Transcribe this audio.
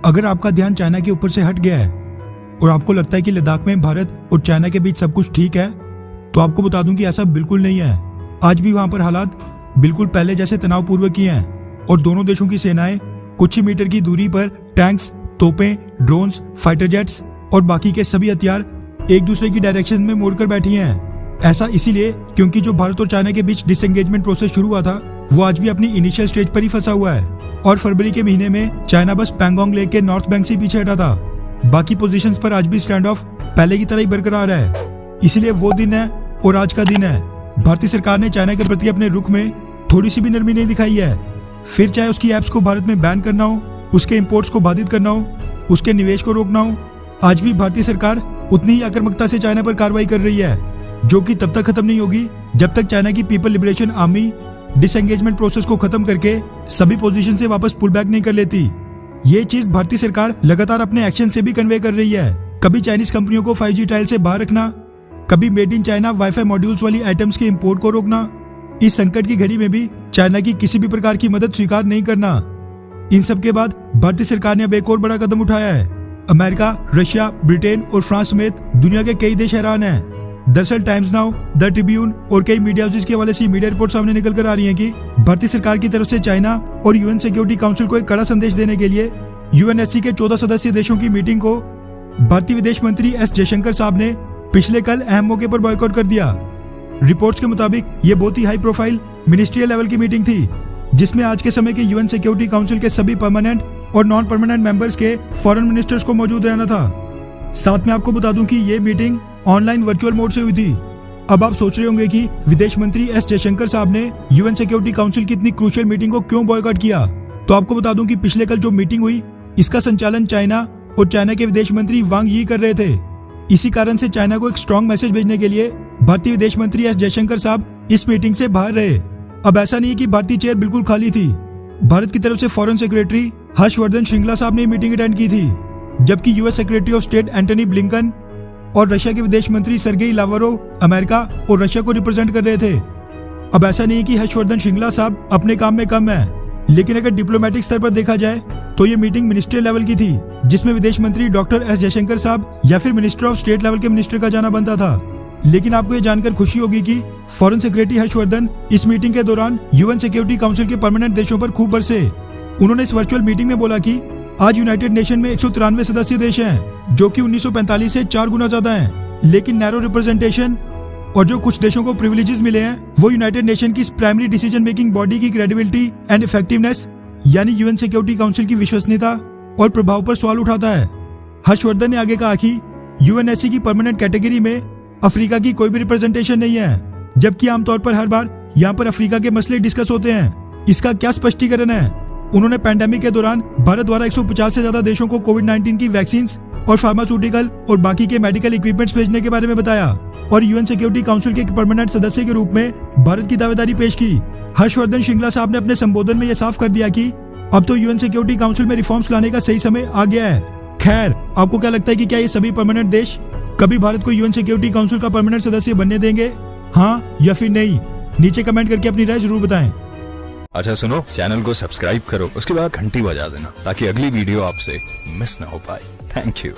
अगर आपका ध्यान चाइना के ऊपर से हट गया है और आपको लगता है कि लद्दाख में भारत और चाइना के बीच सब कुछ ठीक है, तो आपको बता दूं कि ऐसा बिल्कुल नहीं है। आज भी वहां पर हालात बिल्कुल पहले जैसे तनावपूर्वक ही हैं और दोनों देशों की सेनाएं कुछ ही मीटर की दूरी पर टैंक्स, तोपें, ड्रोन्स, फाइटर जेट्स और बाकी के सभी हथियार एक दूसरे की डायरेक्शन में मोड़कर बैठी हैं। ऐसा इसीलिए क्योंकि जो भारत और चाइना के बीच डिसएंगेजमेंट प्रोसेस शुरू हुआ था वो आज भी अपनी इनिशियल स्टेज पर ही फंसा हुआ है और फरवरी के महीने में चाइना बस पैंगोंग लेक के नॉर्थ बैंक से पीछे हटा था। बाकी पोजीशंस पर आज भी स्टैंड ऑफ पहले की तरह ही बरकरार है। इसीलिए वो दिन है और आज का दिन है। भारतीय सरकार ने चाइना के प्रति अपने रुख में थोड़ी सी भी नरमी नहीं दिखाई है। फिर चाहे उसकी एप्स को भारत में बैन करना हो, उसके इंपोर्ट्स को बाधित करना हो, उसके निवेश को रोकना हो, आज भी भारतीय सरकार उतनी ही आक्रामकता से चाइना पर कार्रवाई कर रही है, जो कि तब तक खत्म नहीं होगी जब तक चाइना की people liberation army disengagement process को खत्म करके सभी पोजीशन से वापस पुल बैक नहीं कर लेती। ये चीज भारतीय सरकार लगातार अपने एक्शन से भी कन्वे कर रही है। कभी चाइनीज कंपनियों को 5G टाइल से बाहर रखना, कभी made in China wifi modules वाली आइटम्स के इंपोर्ट को रोकना। इस संकट की घड़ी में भी चाइना की किसी भी प्रकार की मदद स्वीकार नहीं करना। इन सब के बाद भारतीय सरकार ने अब एक और बड़ा कदम उठाया है। अमेरिका, रशिया, ब्रिटेन और फ्रांस समेत दुनिया के कई देश हैरान हैं। दरअसल टाइम्स नाउ, द ट्रिब्यून और कई मीडिया हाउसेस के हवाले से मीडिया रिपोर्ट सामने निकल कर आ रही हैं कि भारतीय सरकार की तरफ से चाइना और यूएन सिक्योरिटी काउंसिल को एक कड़ा संदेश देने के लिए यूएनएससी के 14 सदस्यीय देशों की मीटिंग को भारतीय विदेश मंत्री एस जयशंकर साहब ने पिछले कल अहम मौके पर बॉयकॉट कर दिया। रिपोर्ट्स के मुताबिक ये बहुत ही हाई प्रोफाइल मिनिस्ट्रियल लेवल की मीटिंग थी, जिसमें आज के समय के यूएन सिक्योरिटी काउंसिल के सभी परमानेंट और नॉन परमानेंट मेंबर्स के फॉरेन मिनिस्टर्स को मौजूद रहना था। साथ में आपको बता दूं कि ये मीटिंग ऑनलाइन वर्चुअल मोड से हुई थी। अब आप सोच रहे होंगे कि विदेश मंत्री एस जयशंकर साहब ने यूएन सिक्योरिटी काउंसिल की इतनी क्रूशियल मीटिंग को क्यों बॉयकॉट किया। तो आपको बता दूं कि पिछले कल जो मीटिंग हुई, इसका संचालन चाइना और चाइना के विदेश मंत्री वांग यी कर रहे थे। इसी कारण से चाइना को एक स्ट्रॉन्ग मैसेज भेजने के लिए भारतीय विदेश मंत्री एस जयशंकर साहब इस मीटिंग से बाहर रहे। अब ऐसा नहीं है कि भारतीय चेयर बिल्कुल खाली थी। भारत की तरफ से फॉरेन सेक्रेटरी हर्षवर्धन श्रृंगला साहब ने मीटिंग अटेंड की थी, जबकि US secretary of state Antony Blinken और रशिया के विदेश मंत्री सर्गेई लावरोव अमेरिका और रशिया को रिप्रेजेंट कर रहे थे। अब ऐसा नहीं है कि हर्षवर्धन श्रृंगला साहब अपने काम में कम है, लेकिन अगर डिप्लोमेटिक स्तर पर देखा जाए तो ये मीटिंग मिनिस्ट्रियल लेवल की थी, जिसमें विदेश मंत्री डॉक्टर एस जयशंकर साहब या फिर मिनिस्टर ऑफ स्टेट लेवल के मिनिस्टर का जाना बनता था। लेकिन आपको ये जानकर खुशी होगी कि फॉरेन सेक्रेटरी हर्षवर्धन इस मीटिंग के दौरान यूएन सिक्योरिटी काउंसिल के परमानेंट देशों पर खूब बरसे। उन्होंने इस वर्चुअल मीटिंग में बोला कि आज यूनाइटेड नेशन में 193 सदस्य देश हैं, जो कि 1945 से 4 गुना ज्यादा हैं। लेकिन नैरो रिप्रेजेंटेशन और जो कुछ देशों को प्रिविलेजेस मिले हैं, वो यूनाइटेड नेशन की प्राइमरी डिसीजन मेकिंग बॉडी की क्रेडिबिलिटी एंड इफेक्टिवनेस यानी यूएन सिक्योरिटी काउंसिल की विश्वसनीयता और प्रभाव पर सवाल उठाता है। हर्षवर्धन ने आगे कहा कि यूएनएससी की परमानेंट कैटेगरी में अफ्रीका की कोई भी रिप्रेजेंटेशन नहीं है, जबकि आमतौर पर हर बार यहाँ पर अफ्रीका के मसले डिस्कस होते हैं। इसका क्या स्पष्टीकरण है? उन्होंने पैंडेमिक के दौरान भारत द्वारा 150 से ज्यादा देशों को कोविड-19 की वैक्सीन और फार्मास्यूटिकल और बाकी के मेडिकल इक्विपमेंट्स भेजने के बारे में बताया और यूएन सिक्योरिटी काउंसिल के परमानेंट सदस्य के रूप में भारत की दावेदारी पेश की। हर्षवर्धन श्रृंगला साहब ने अपने संबोधन में यह साफ कर दिया कि अब तो यूएन सिक्योरिटी काउंसिल में रिफॉर्म्स लाने का सही समय आ गया है। खैर, आपको क्या लगता है कि क्या ये सभी परमानेंट देश कभी भारत को यूएन सिक्योरिटी काउंसिल का परमानेंट सदस्य बनने देंगे, हाँ या फिर नहीं? नीचे कमेंट करके अपनी राय जरूर बताएं। अच्छा सुनो, चैनल को सब्सक्राइब करो, उसके बाद घंटी बजा देना ताकि अगली वीडियो आपसे मिस ना हो पाए। Thank you.